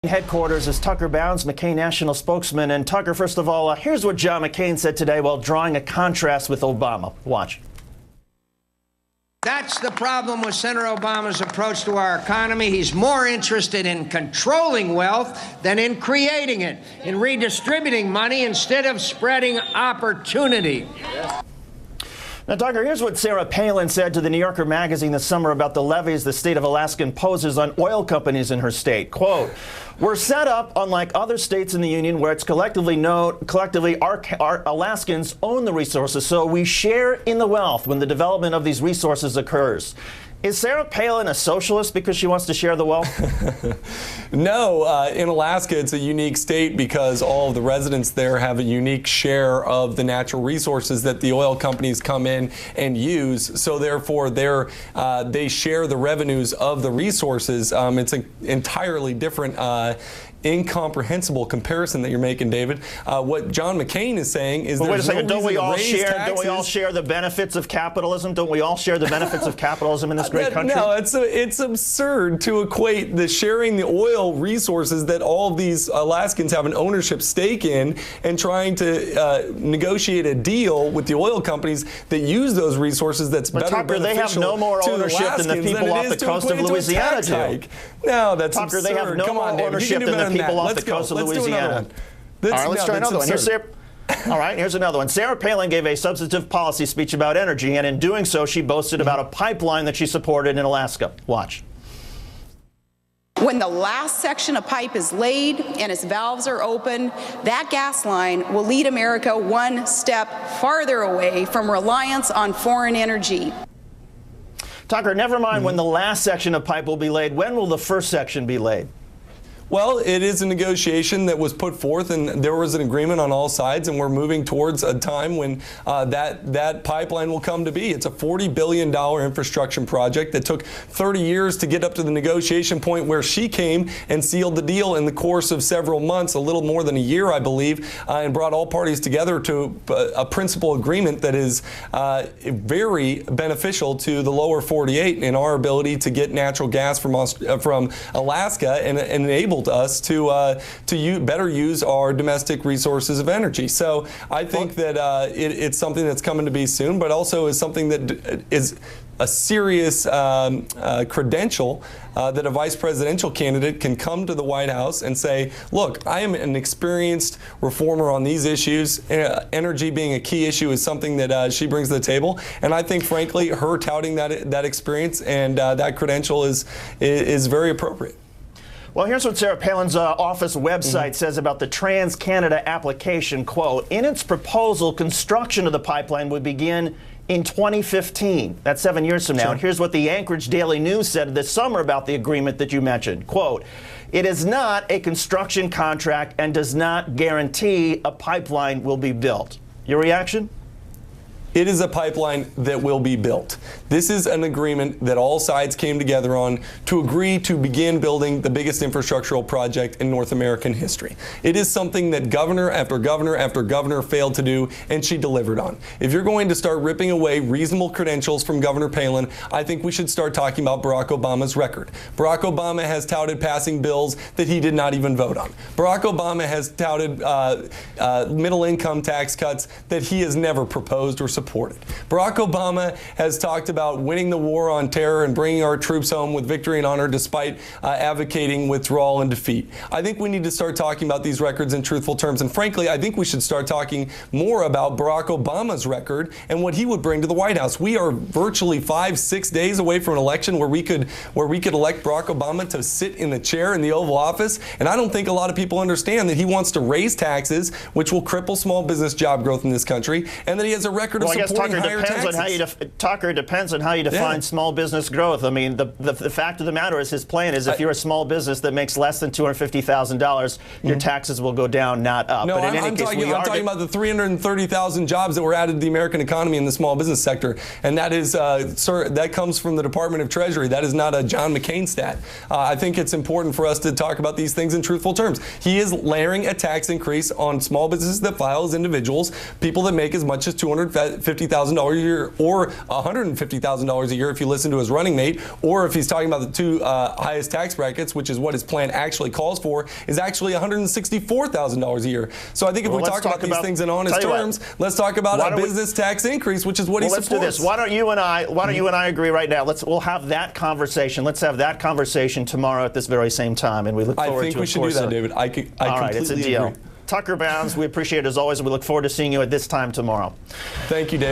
Headquarters is Tucker Bounds, McCain national spokesman. And Tucker, first of all, here's what John McCain said today while drawing a contrast with Obama. Watch. That's the problem with Senator Obama's approach to our economy. He's more interested in controlling wealth than in creating it, in redistributing money instead of spreading opportunity. Now, Tucker, here's what Sarah Palin said to the New Yorker magazine this summer about the levies the state of Alaska imposes on oil companies in her state. Quote, "We're set up unlike other states in the union where it's collectively our Alaskans own the resources, so we share in the wealth when the development of these resources occurs." Is Sarah Palin a socialist because she wants to share the wealth? No, in Alaska, it's a unique state because all of the residents there have a unique share of the natural resources that the oil companies come in and use. So therefore, they share the revenues of the resources. It's an entirely different incomprehensible comparison that you're making, David. What John McCain is saying is wait a there's second, no don't we all reason to raise share? taxes. Don't we all share the benefits of capitalism? Don't we all share the benefits of capitalism in this great country? No, it's absurd to equate the sharing the oil resources that all of these Alaskans have an ownership stake in and trying to negotiate a deal with the oil companies that use those resources that's but better Tucker, they have no more ownership than the people off the coast of Louisiana do. No, that's Tucker, absurd. they have no Come more on, David. ownership than the people off the coast of Louisiana. All right, let's try another one. All right, here's another one. Sarah Palin gave a substantive policy speech about energy, and in doing so, she boasted about a pipeline that she supported in Alaska. Watch. When the last section of pipe is laid and its valves are open, that gas line will lead America one step farther away from reliance on foreign energy. Tucker, never mind when the last section of pipe will be laid. When will the first section be laid? Well, it is a negotiation that was put forth, and there was an agreement on all sides, and we're moving towards a time when that pipeline will come to be. It's a $40 billion infrastructure project that took 30 years to get up to the negotiation point where she came and sealed the deal in the course of several months, a little more than a year, I believe, and brought all parties together to a principal agreement that is very beneficial to the lower 48 in our ability to get natural gas from Alaska and enable us to better use our domestic resources of energy. So I think that it's something that's coming to be soon, but also is something that is a serious credential that a vice presidential candidate can come to the White House and say, look, I am an experienced reformer on these issues. Energy being a key issue is something that she brings to the table. And I think, frankly, her touting that experience and that credential is very appropriate. Well, here's what Sarah Palin's office website says about the Trans-Canada application. Quote, in its proposal, construction of the pipeline would begin in 2015. That's 7 years from now. Sure. And here's what the Anchorage Daily News said this summer about the agreement that you mentioned. Quote, it is not a construction contract and does not guarantee a pipeline will be built. Your reaction? It is a pipeline that will be built. This is an agreement that all sides came together on to agree to begin building the biggest infrastructural project in North American history. It is something that governor after governor after governor failed to do, and she delivered on. If you're going to start ripping away reasonable credentials from Governor Palin, I think we should start talking about Barack Obama's record. Barack Obama has touted passing bills that he did not even vote on. Barack Obama has touted middle income tax cuts that he has never proposed or supported. Barack Obama has talked about winning the war on terror and bringing our troops home with victory and honor despite advocating withdrawal and defeat. I think we need to start talking about these records in truthful terms. And frankly, I think we should start talking more about Barack Obama's record and what he would bring to the White House. We are virtually 5-6 days away from an election where we could elect Barack Obama to sit in the chair in the Oval Office. And I don't think a lot of people understand that he wants to raise taxes, which will cripple small business job growth in this country, and that he has a record of supporting higher taxes. Tucker, depends on how you define small business growth. I mean, the fact of the matter is his plan is if you're a small business that makes less than $250,000, your taxes will go down, not up. No, but in any case, I'm talking about the 330,000 jobs that were added to the American economy in the small business sector. And that is, sir, that comes from the Department of Treasury. That is not a John McCain stat. I think it's important for us to talk about these things in truthful terms. He is layering a tax increase on small businesses that file as individuals, people that make as much as $250,000 $50,000 a year or $150,000 a year if you listen to his running mate, or if he's talking about the two highest tax brackets, which is what his plan actually calls for, is actually $164,000 a year. So I think if we talk about these things in honest terms, let's talk about a business tax increase, which is what he supports. Let's do this. Why don't you and I agree right now? We'll have that conversation. Let's have that conversation tomorrow at this very same time, and we look forward to it. I think we should do that, David. I all right, it's a deal. Agree. Tucker Bounds, we appreciate it as always, and we look forward to seeing you at this time tomorrow. Thank you, David.